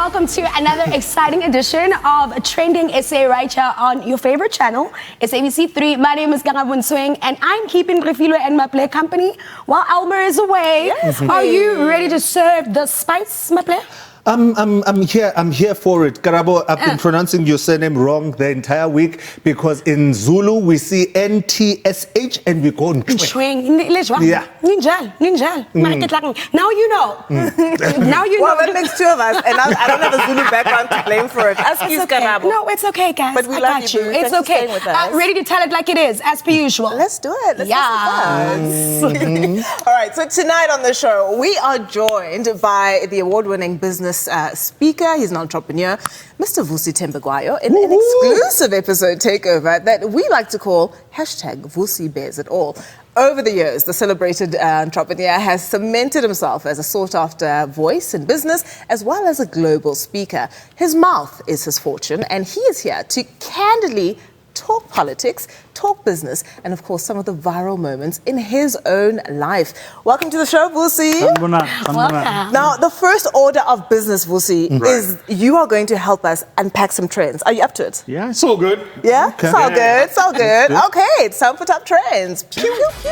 welcome to another exciting edition of Trending SA right here on your favorite channel, SABC3. My name is Vusi, and I'm keeping Refilo and Maple company while Elmer is away. Yes, are you ready to serve the spice, Maple? I'm here for it. Karabo, I've been pronouncing your surname wrong the entire week because in Zulu we see NTSH and we go Nchweng. Yeah. Now you know. Now you know. Well, that makes two of us, and I don't have a Zulu background to blame for it. Excuse Karabo. No, it's okay, guys. But we got you. It's okay. Ready to tell it like it is, as per usual. Let's do it. Let's have some fun. All right, so tonight on the show, we are joined by the award-winning business speaker. He's an entrepreneur, Mr. Vusi Thembekwayo, in an exclusive episode takeover that we like to call #Vusi Bears It All. Over the years, the celebrated entrepreneur has cemented himself as a sought-after voice in business, as well as a global speaker. His mouth is his fortune, and he is here to candidly talk politics, talk business, and of course some of the viral moments in his own life. Welcome to the show, Vusi. Welcome. Now, the first order of business, Vusi, is you are going to help us unpack some trends. Are you up to it? Yeah, it's all good. Yeah? Okay. It's all good. It's all good. Okay, it's time for top trends. Pew, pew, pew.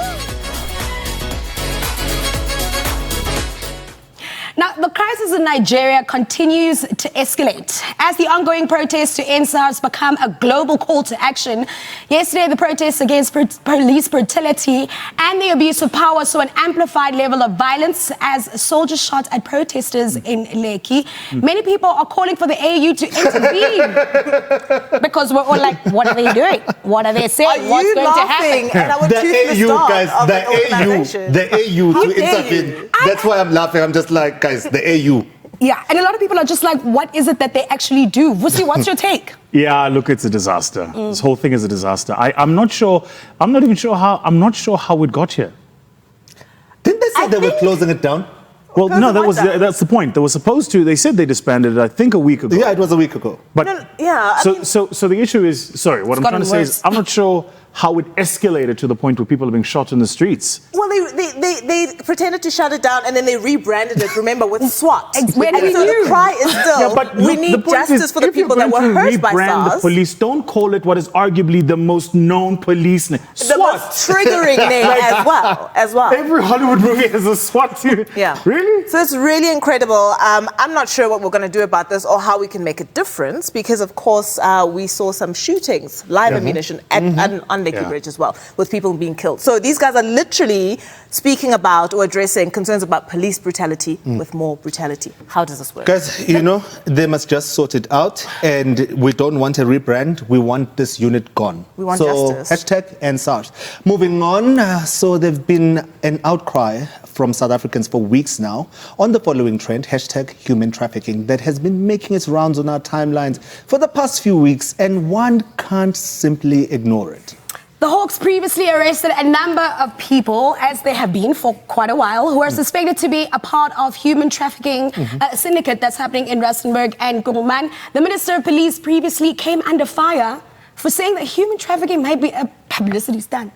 Now, the crisis in Nigeria continues to escalate as the ongoing protests to end SARS become a global call to action. Yesterday, the protests against police brutality and the abuse of power saw an amplified level of violence as soldiers shot at protesters in Lekki. Many people are calling for the AU to intervene because we're all like, what are they doing? What are they saying? Are What's you going to happen? at our toothless dog of an organization? The AU to intervene. That's why I'm laughing. I'm just like, guys, the AU. Yeah, and a lot of people are just like, what is it that they actually do? Vusi, what's your take? Yeah, look, it's a disaster. This whole thing is a disaster. I'm not sure how it got here. Didn't they say they were closing it down? Well, no, that's the point. They said they disbanded it, I think, a week ago. Yeah, it was a week ago. But so the issue is, what I'm trying to say is, I'm not sure how it escalated to the point where people are being shot in the streets. Well, they pretended to shut it down and then they rebranded it, remember, with SWAT. When and so the cry is still, we need justice for the people that were hurt by SARS. The police, don't call it what is arguably the most known police name. SWAT. The most triggering name as well. Every Hollywood movie has a SWAT team. Yeah. Really? So it's really incredible. I'm not sure what we're going to do about this or how we can make a difference because, of course, we saw some shootings, live ammunition on Lekki Bridge as well, with people being killed. So these guys are literally speaking about or addressing concerns about police brutality with more brutality. How does this work? Guys, they must just sort it out, and we don't want a rebrand. We want this unit gone. We want justice. #and SARS. Moving on, so there's been an outcry from South Africans for weeks now on the following trend, #human trafficking, that has been making its rounds on our timelines for the past few weeks, and one can't simply ignore it. The Hawks previously arrested a number of people, as they have been for quite a while, who are suspected to be a part of human trafficking syndicate that's happening in Rustenburg and Kuruman. The Minister of Police previously came under fire for saying that human trafficking might be a publicity stunt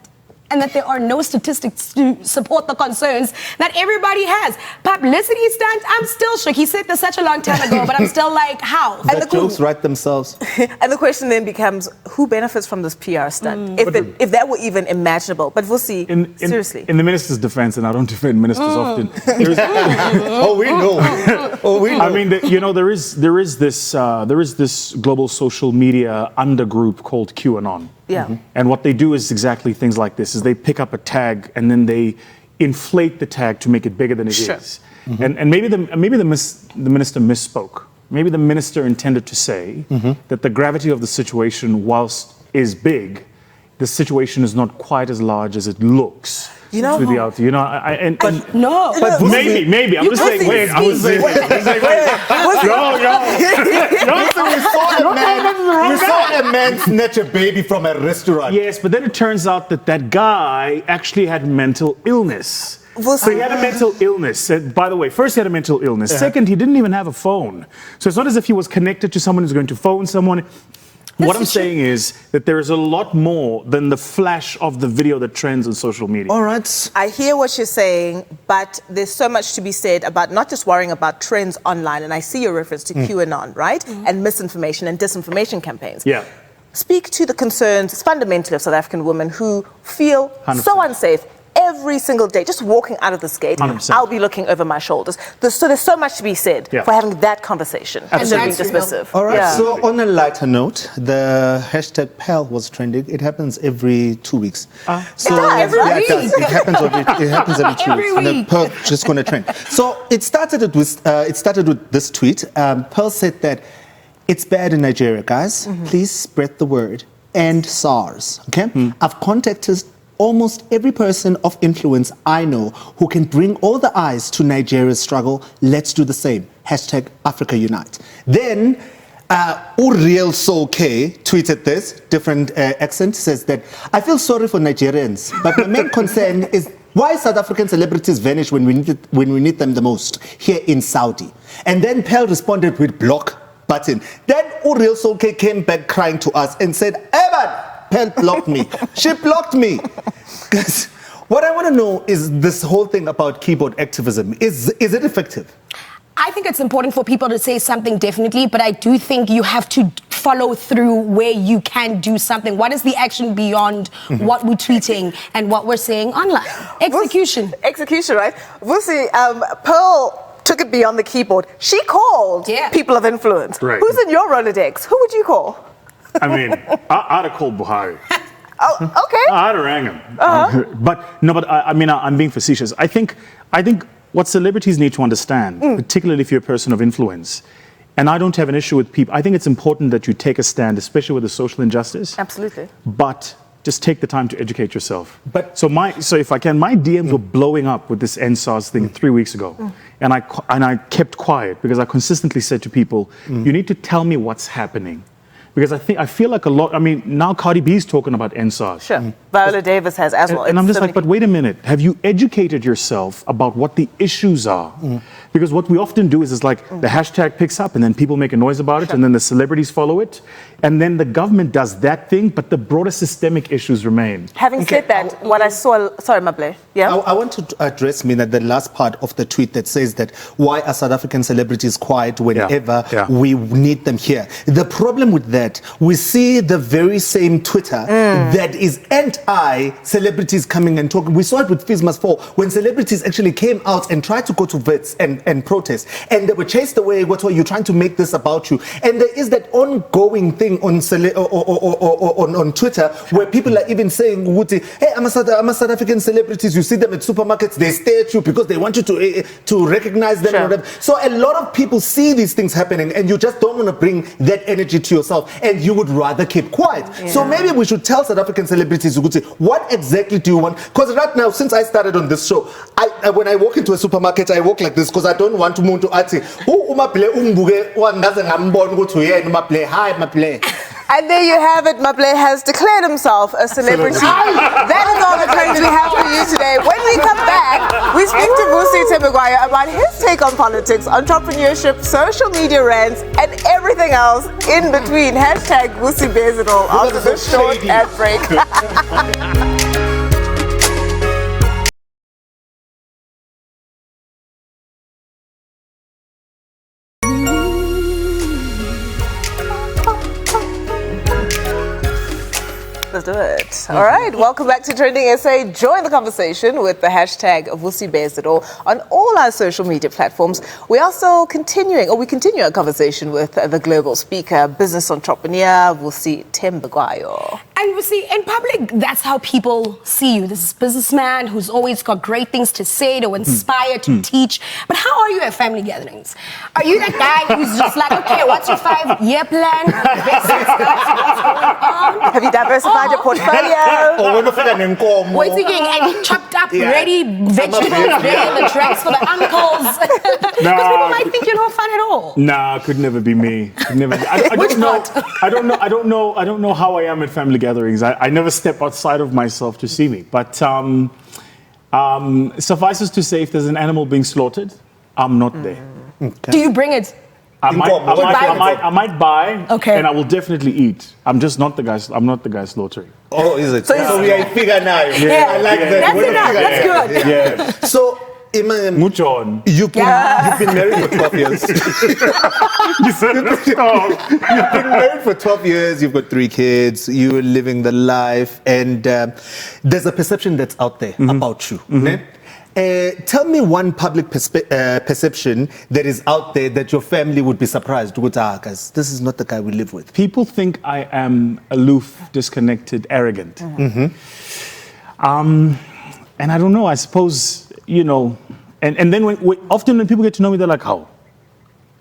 and that there are no statistics to support the concerns that everybody has. Publicity stunt, I'm still shook. He said this such a long time ago, but I'm still like, how? The jokes write themselves. And the question then becomes, who benefits from this PR stunt? If that were even imaginable. But we'll see, seriously. In the minister's defense, and I don't defend ministers often. We know. I mean, there is this global social media undergroup called QAnon. Yeah. And what they do is exactly things like this, is they pick up a tag and then they inflate the tag to make it bigger than it is. And maybe the minister misspoke. Maybe the minister intended to say that the gravity of the situation, whilst is big, the situation is not quite as large as it looks. To the outer, no. But maybe. I'm just saying, wait. I was saying, we saw a man snatch a baby from a restaurant. Yes, but then it turns out that guy actually had mental illness. So he had a mental illness. By the way, first he had a mental illness. Second, he didn't even have a phone. So it's not as if he was connected to someone who's going to phone someone. What I'm saying is that there is a lot more than the flash of the video that trends on social media. All right. I hear what you're saying, but there's so much to be said about not just worrying about trends online, and I see your reference to QAnon, right? And misinformation and disinformation campaigns. Yeah. Speak to the concerns fundamentally of South African women who feel 100%. so unsafe every single day, just walking out of this gate. 100%. I'll be looking over my shoulders. So there's so much to be said for having that conversation instead of being dismissive. All right. Yeah. So on a lighter note, the hashtag PAL was trending. It happens every 2 weeks. So does, right? it does. It happens every 2 Every weeks. And the week. Pearl just going to trend. So it started with this tweet. Pearl said that it's bad in Nigeria, guys. Please spread the word. And SARS. Okay. I've contacted almost every person of influence I know who can bring all the eyes to Nigeria's struggle. Let's do the same. Hashtag Africa Unite. Then Uriel Soul K tweeted this, different accent, says that I feel sorry for Nigerians, but my main concern is why South African celebrities vanish when we need them the most here in Saudi. And then Pearl responded with block button. Then Uriel Soul K came back crying to us and said, Evan, Pearl blocked me. She blocked me. Guys, what I want to know is this whole thing about keyboard activism. Is it effective? I think it's important for people to say something definitely, but I do think you have to follow through where you can do something. What is the action beyond what we're tweeting and what we're saying online? Execution. Execution, right? Vusi, Pearl took it beyond the keyboard. She called people of influence. Right. Who's in your Rolodex? Who would you call? I mean, I'd have called Buhari. Oh, okay. I'd have rang him. But I'm being facetious. I think what celebrities need to understand, particularly if you're a person of influence, and I don't have an issue with people, I think it's important that you take a stand, especially with the social injustice. Absolutely. But just take the time to educate yourself. So if I can, my DMs were blowing up with this NSARS thing 3 weeks ago. And I kept quiet because I consistently said to people, you need to tell me what's happening. Because I feel like a lot, now Cardi B's talking about NSARS. Sure. Viola Davis has as well. And I'm just like, but wait a minute. Have you educated yourself about what the issues are? Because what we often do is like the hashtag picks up and then people make a noise about it and then the celebrities follow it. And then the government does that thing, but the broader systemic issues remain. Having said that, what I saw, sorry, Mable. Yeah? I want to address, Mina, the last part of the tweet that says that why are South African celebrities quiet whenever we need them here? The problem with that, we see the very same Twitter that is anti-celebrities coming and talking. We saw it with Fizmas 4 when celebrities actually came out and tried to go to vets and protest. And they were chased away. What were you trying to make this about you? And there is that ongoing thing on Twitter where people are even saying, hey, I'm a South African celebrities. You see them at supermarkets, they stare at you because they want you to recognize them. Or whatever. So a lot of people see these things happening and you just don't want to bring that energy to yourself and you would rather keep quiet. So maybe we should tell South African celebrities, what exactly do you want? Because right now, since I started on this show, when I walk into a supermarket, I walk like this because I don't want to move to Ati. Hi, and there you have it. Mable has declared himself a celebrity. That is all the trends we have for you today. When we come back, we speak to Vusi Thembekwayo about his take on politics, entrepreneurship, social media rants, and everything else in between. Hashtag Vusi Bezidol after the short ad break. Let's do it. All right, welcome back to Trending SA. Join the conversation with the hashtag Vusi Bezidol on all our social media platforms. We continue our conversation with the global speaker, business entrepreneur, Vusi Thembekwayo. And you see, in public, that's how people see you. This is a businessman who's always got great things to say, to inspire, to teach. But how are you at family gatherings? Are you that guy who's just like, okay, what's your 5-year plan? Have you diversified your portfolio? We're thinking, and chopped up, ready vegetables, ready in the tracks for the uncles. Because people might think you're not fun at all. Nah, could never be me. Could never be. I don't know how I am at family gatherings. I never step outside of myself to see me. But suffices to say, if there's an animal being slaughtered, I'm not there. Do you bring it? I might buy, Okay. and I will definitely eat. I'm just not the guy. I'm not the guy slaughtering. Oh, is it? So So we are a figure now. Yeah. I like that. That's We're a enough. figure That's now. good. Yeah, So, Imam, mucho on. you've been married for 12 years. You said let's go. You've been married for 12 years. You've got 3 kids. You're living the life. And there's a perception that's out there about you. Ne? Tell me one public perception that is out there that your family would be surprised. Guys, this is not the guy we live with. People think I am aloof, disconnected, arrogant. And I don't know. I suppose, you know, and then often when people get to know me, they're like, "How?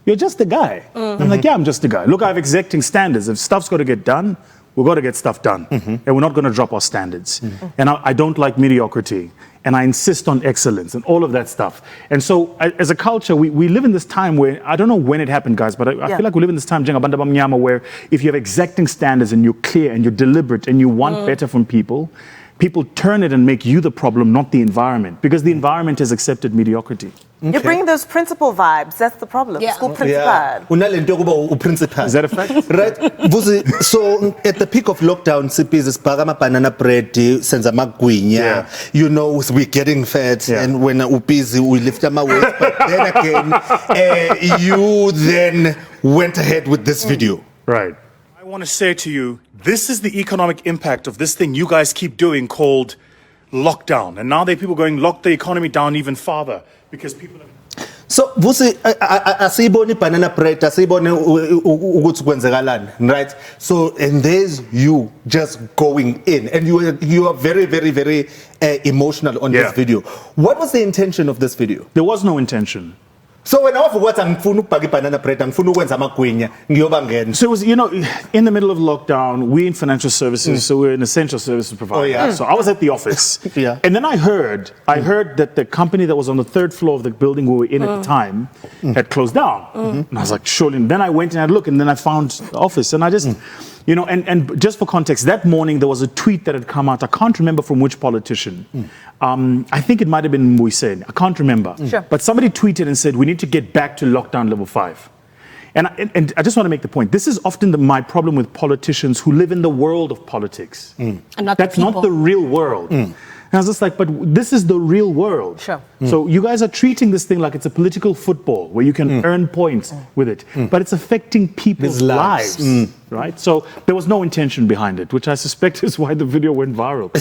You're just a guy." I'm like, "Yeah, I'm just a guy. Look, I have exacting standards. If stuff's got to get done, we've got to get stuff done, and we're not going to drop our standards. And I don't like mediocrity, and I insist on excellence and all of that stuff. And so, as a culture, we live in this time where I don't know when it happened, guys, but I feel like we live in this time, njengabantu abamnyama, where if you have exacting standards and you're clear and you're deliberate and you want better from people turn it and make you the problem, not the environment, because the environment has accepted mediocrity. You're bringing those principal vibes. That's the problem. Yeah. School principal. Yeah. Unalento yokuba uprincipal. Is that a fact? Right. Vusi, so at the peak of lockdown, siphiza sibhaka banana bread, senza magwinya. Yeah. You know, we're getting fat, Yeah. and when busy, we lift our weight. But then again, you then went ahead with this video. Right. I want to say to you, this is the economic impact of this thing you guys keep doing called lockdown. And now there are people going, lock the economy down even farther because people are... So, Vusi, asiboni banana bread, asiboni ukuthi kwenzakalani, right? So, and there's you just going in, and you are very, very, very emotional on this Yeah. video. What was the intention of this video? There was no intention. So when I forgot angifuna ukubhaka banana bread, angifuna ukwenza amagwinya, ngiyoba ngena. So it was, you know, in the middle of lockdown, we in financial services, so we're an essential services provider. Oh, yeah. So I was at the office. Yeah. And then I heard that the company that was on the 3rd floor of the building we were in at the time had closed down. And I was like, surely. And then I went and I looked, and then I found the office. And I just, you know, and just for context, that morning there was a tweet that had come out. I can't remember from which politician. I think it might have been Vusi. I can't remember. Sure. But somebody tweeted and said, we need to get back to lockdown level 5. And I just want to make the point. This is often my problem with politicians who live in the world of politics. And not the That's not people. the real world. And I was just like, but this is the real world. Sure. So you guys are treating this thing like it's a political football where you can earn points with it. But it's affecting people's His lives. lives. Right? So there was no intention behind it, which I suspect is why the video went viral.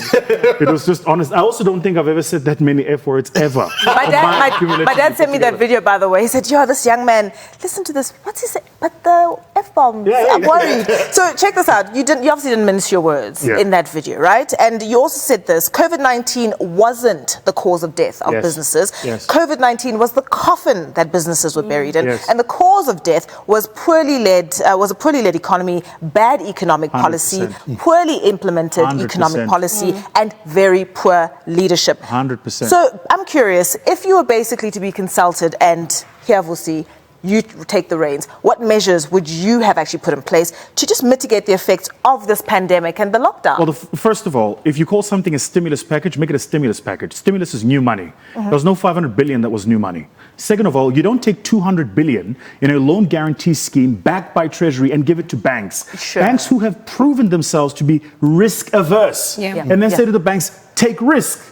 It was just honest. I also don't think I've ever said that many F words ever. My dad sent me that video, by the way. He said, yo, this young man, listen to this. What's he say? But the F-bombs, I'm worried. So check this out. You obviously didn't mince your words in that video, right? And you also said this, COVID-19 wasn't the cause of death of businesses. Yes. COVID-19 was the coffin that businesses were buried in. Yes. And the cause of death was a poorly led economy, bad economic policy, 100%. poorly implemented 100%. economic policy, and very poor leadership. 100%. So I'm curious, if you were basically to be consulted and here, Vusi, you take the reins, what measures would you have actually put in place to just mitigate the effects of this pandemic and the lockdown? Well, first of all, if you call something a stimulus package, make it a stimulus package. Stimulus is new money. There was no 500 billion that was new money. Second of all, you don't take 200 billion in a loan guarantee scheme backed by Treasury and give it to banks. Sure. Banks who have proven themselves to be risk averse. And then say to the banks, take risk.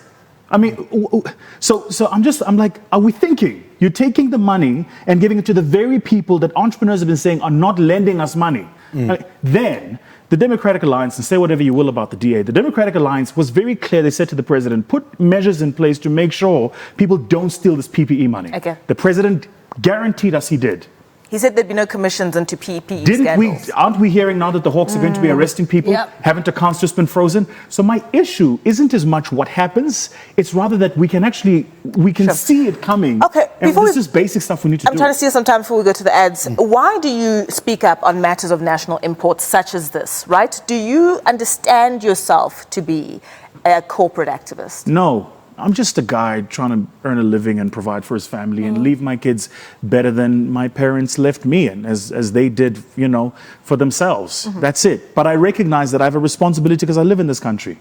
I mean, so I'm like, are we thinking? You're taking the money and giving it to the very people that entrepreneurs have been saying are not lending us money. Then the Democratic Alliance, and say whatever you will about the DA, the Democratic Alliance was very clear. They said to the president, put measures in place to make sure people don't steal this PPE money. Okay. The president guaranteed us he did. He said there'd be no commissions into PPE scandals. Aren't we hearing now that the Hawks are going to be arresting people? Haven't accounts just been frozen? So my issue isn't as much what happens, it's rather that we can see it coming. Okay, and this is basic stuff we need to do. I'm trying to steal some time before we go to the ads. Why do you speak up on matters of national import such as this, right? Do you understand yourself to be a corporate activist? No. I'm just a guy trying to earn a living and provide for his family and leave my kids better than my parents left me and as they did, you know, for themselves. That's it. But I recognize that I have a responsibility because I live in this country.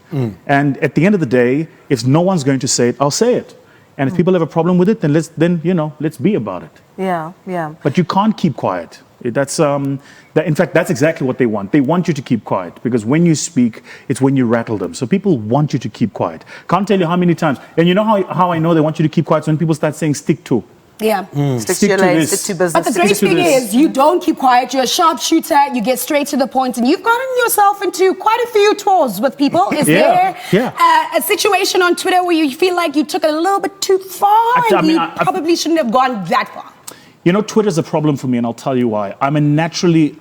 And at the end of the day, if no one's going to say it, I'll say it. And if people have a problem with it, then let's be about it. Yeah, yeah. But you can't keep quiet. In fact, that's exactly what they want. They want you to keep quiet because when you speak, it's when you rattle them. So people want you to keep quiet. Can't tell you how many times. And you know how I know they want you to keep quiet? So when people start saying stick to. Yeah. Stick to your lane, stick to business. But the great thing is you don't keep quiet. You're a sharpshooter. You get straight to the point, and you've gotten yourself into quite a few tours with people. Is there a situation on Twitter where you feel like you took it a little bit too far? You probably shouldn't have gone that far. You know, Twitter's a problem for me, and I'll tell you why. I'm an alpha.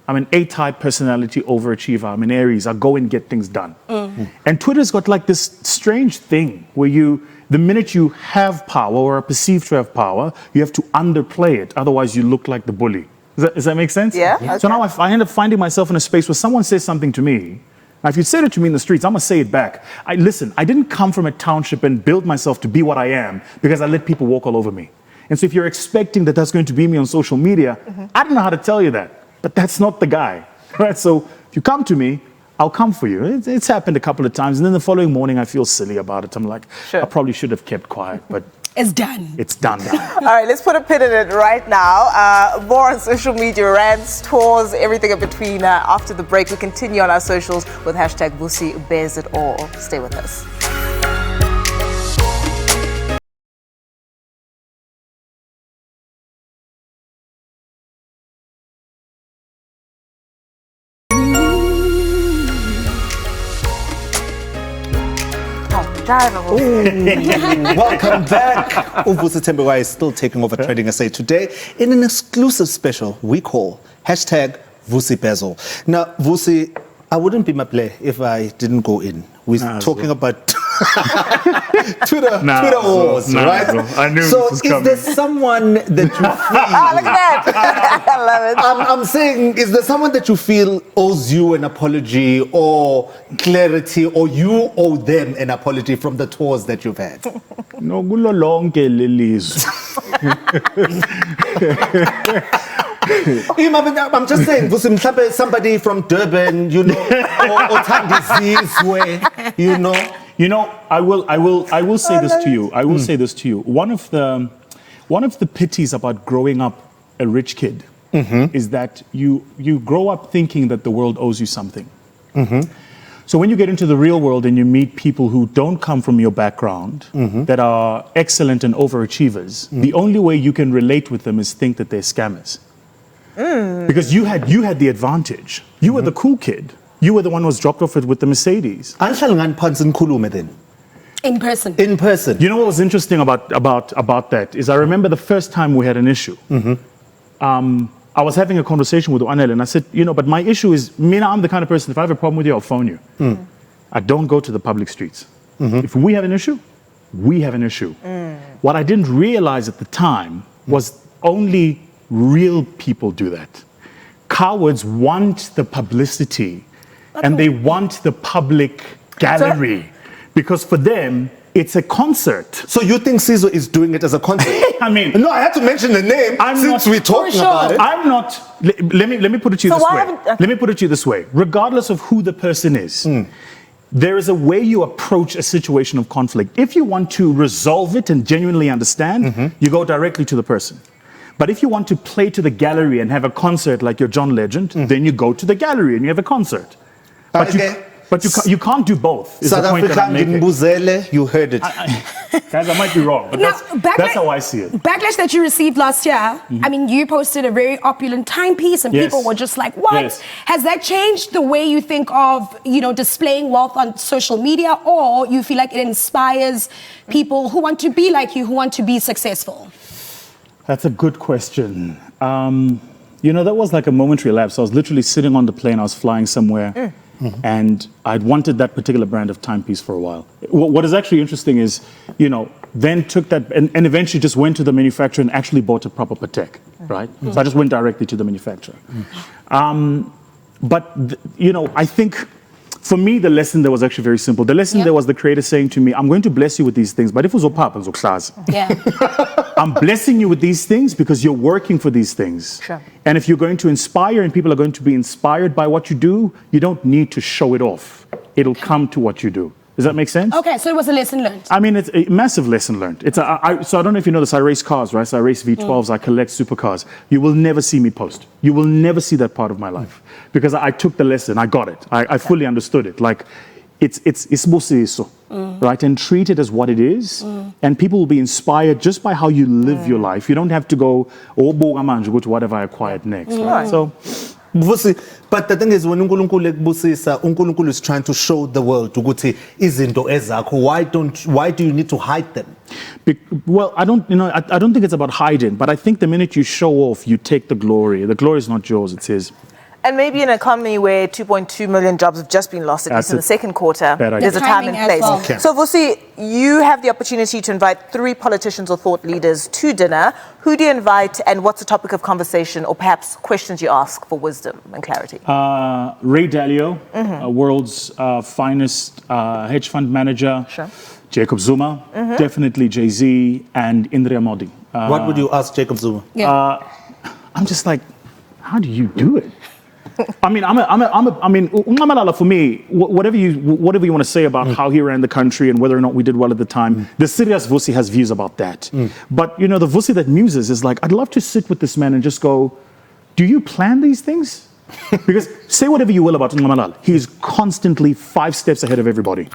I'm an A-type personality overachiever. I'm an Aries. I go and get things done. And Twitter's got like this strange thing where the minute you have power or are perceived to have power, you have to underplay it. Otherwise, you look like the bully. Does that make sense? Yeah. Okay. So now I end up finding myself in a space where someone says something to me. Now, if you said it to me in the streets, I'm going to say it back. Listen, I didn't come from a township and build myself to be what I am because I let people walk all over me. And so if you're expecting that that's going to be me on social media, I don't know how to tell you that. But that's not the guy. Right? So if you come to me, I'll come for you. It's happened a couple of times. And then the following morning, I feel silly about it. I'm like, I probably should have kept quiet. But it's done. It's done now. All right, let's put a pin in it right now. More on social media rants, tours, everything in between. After the break, we continue on our socials with hashtag Vusi bears it all. Stay with us. Welcome back. Vusi Thembekwayo is still taking over Trading SA today in an exclusive special we call hashtag Vusi Bezel. Now, Vusi, I wouldn't be my play if I didn't go in. We're talking about Twitter wars, right? I knew so this was coming. Is there someone that you feel... Look at that. I love it. I'm saying, is there someone that you feel owes you an apology or clarity, or you owe them an apology from the tours that you've had? No, kulo lonke lelizwe. I'm just saying, Vusi, somebody from Durban, you know, or Tandizizwe, you know. You know, I will say this to you. I will say this to you. One of the pities about growing up a rich kid is that you grow up thinking that the world owes you something. So when you get into the real world and you meet people who don't come from your background, that are excellent and overachievers, the only way you can relate with them is think that they're scammers. Because you had the advantage. You were the cool kid. You were the one who was dropped off with the Mercedes. In person. In person. You know what was interesting about that is I remember the first time we had an issue. I was having a conversation with Anel and I said, but my issue is, I'm the kind of person, if I have a problem with you, I'll phone you. I don't go to the public streets. If we have an issue, we have an issue. What I didn't realize at the time was only real people do that. Cowards want the publicity and they want the public gallery because for them, it's a concert. So you think Sizwe is doing it as a concert? I mean... No, I had to mention the name since we're talking about it. I'm not... Let me put it to you this way. Let me put it to you this way. Regardless of who the person is, there is a way you approach a situation of conflict. If you want to resolve it and genuinely understand, you go directly to the person. But if you want to play to the gallery and have a concert like you're John Legend, then you go to the gallery and you have a concert. But you can't do both. South African, you heard it. Guys, I might be wrong, but that's how I see it. Backlash that you received last year, I mean, you posted a very opulent timepiece and people were just like, what? Yes. Has that changed the way you think of, displaying wealth on social media, or you feel like it inspires people who want to be like you, who want to be successful? That's a good question. That was like a momentary lapse. I was literally sitting on the plane. I was flying somewhere. And I'd wanted that particular brand of timepiece for a while. What is actually interesting is, then took that and eventually just went to the manufacturer and actually bought a proper Patek, right? So I just went directly to the manufacturer. I think for me, the lesson there was actually very simple. The lesson there was the creator saying to me, I'm going to bless you with these things, but if it was papa, I'm blessing you with these things because you're working for these things. Sure. And if you're going to inspire and people are going to be inspired by what you do, you don't need to show it off. It'll come to what you do. Does that make sense? Okay, so it was a lesson learned. I mean, it's a massive lesson learned. So I don't know if you know this, I race cars, right? So I race V12s, I collect supercars. You will never see me post. You will never see that part of my life because I took the lesson, I got it. I fully understood it. Like, it's busiso, right? And treat it as what it is. And people will be inspired just by how you live your life. You don't have to go, oh, go to whatever I acquired next. Right? So, Vusi, but the thing is, when uNkulunkulu ekubusisa, uNkulunkulu is trying to show the world ukuthi izinto ezakho. Why do you need to hide them? Well, I don't think it's about hiding, but I think the minute you show off, you take the glory. The glory is not yours, it's his. And maybe in an economy where 2.2 million jobs have just been lost, at least in the second quarter, there's a time and place. Well. Okay. So, Vusi, you have the opportunity to invite 3 politicians or thought leaders to dinner. Who do you invite, and what's the topic of conversation, or perhaps questions you ask for wisdom and clarity? Ray Dalio, world's finest hedge fund manager. Sure. Jacob Zuma, definitely Jay-Z, and Indira Modi. What would you ask Jacob Zuma? I'm just like, how do you do it? I mean, Ungamalala for me, whatever you want to say about how he ran the country and whether or not we did well at the time, the serious Vusi has views about that. But, you know, the Vusi that muses is like, I'd love to sit with this man and just go, do you plan these things? Because say whatever you will about Ungamalala, he is constantly 5 steps ahead of everybody.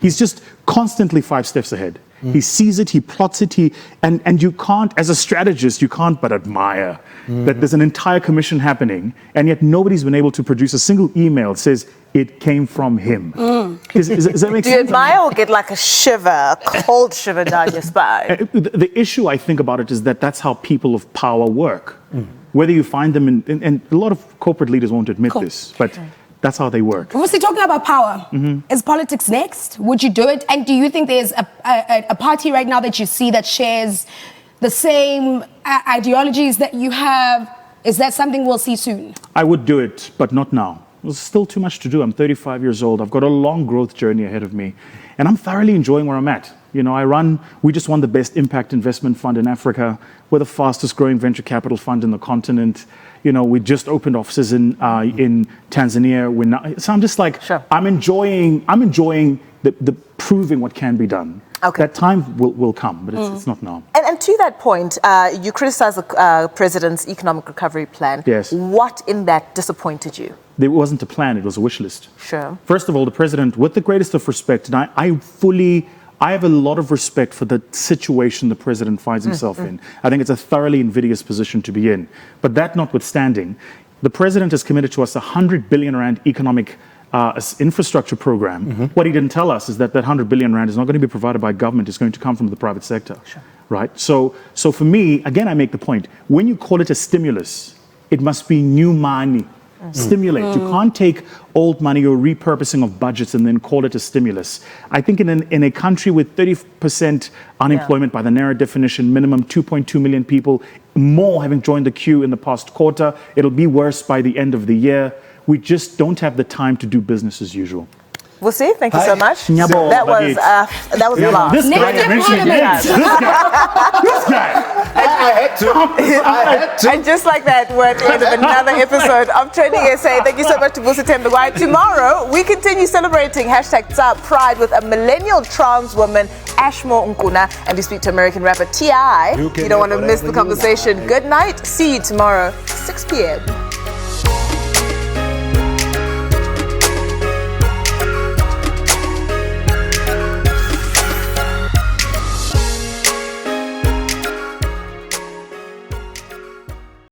He's just constantly 5 steps ahead. He sees it, he plots it, and you can't, as a strategist, you can't but admire that there's an entire commission happening, and yet nobody's been able to produce a single email that says it came from him. Does that make sense? Do you admire or get like a shiver, a cold shiver down your spine? The issue I think about it is that that's how people of power work. Whether you find them and a lot of corporate leaders won't admit this, but that's how they work. Obviously, talking about power, is politics next? Would you do it? And do you think there's a party right now that you see that shares the same ideologies that you have? Is that something we'll see soon? I would do it, but not now. There's still too much to do. I'm 35 years old. I've got a long growth journey ahead of me, and I'm thoroughly enjoying where I'm at. You know, we just won the best impact investment fund in Africa. We're the fastest growing venture capital fund in the continent. You know, we just opened offices in Tanzania. So I'm just like, I'm enjoying the proving what can be done. Okay. That time will come, but it's not now. And to that point, you criticize the president's economic recovery plan. Yes. What in that disappointed you? There wasn't a plan, it was a wish list. Sure. First of all, the president, with the greatest of respect, and I have a lot of respect for the situation the president finds himself in. I think it's a thoroughly invidious position to be in. But that notwithstanding, the president has committed to us 100 billion rand economic infrastructure program. What he didn't tell us is that 100 billion rand is not going to be provided by government, it's going to come from the private sector. Sure. Right? So for me, again, I make the point, when you call it a stimulus, it must be new money. Stimulate. You can't take old money or repurposing of budgets and then call it a stimulus. I think in a country with 30% unemployment by the narrow definition, minimum 2.2 million people, more having joined the queue in the past quarter, it'll be worse by the end of the year. We just don't have the time to do busi as usual. Vusi, thank you so much. Nyabo, That was a lot. This guy. I had to. And just like that, we're at the end of another episode of Trending SA. Thank you so much to Vusi Thembekwayo. Tomorrow, we continue celebrating #Pride with a millennial trans woman, Ashmore Nkuna, and we speak to American rapper T.I. You don't want to miss the conversation. Good night. See you tomorrow, 6 p.m.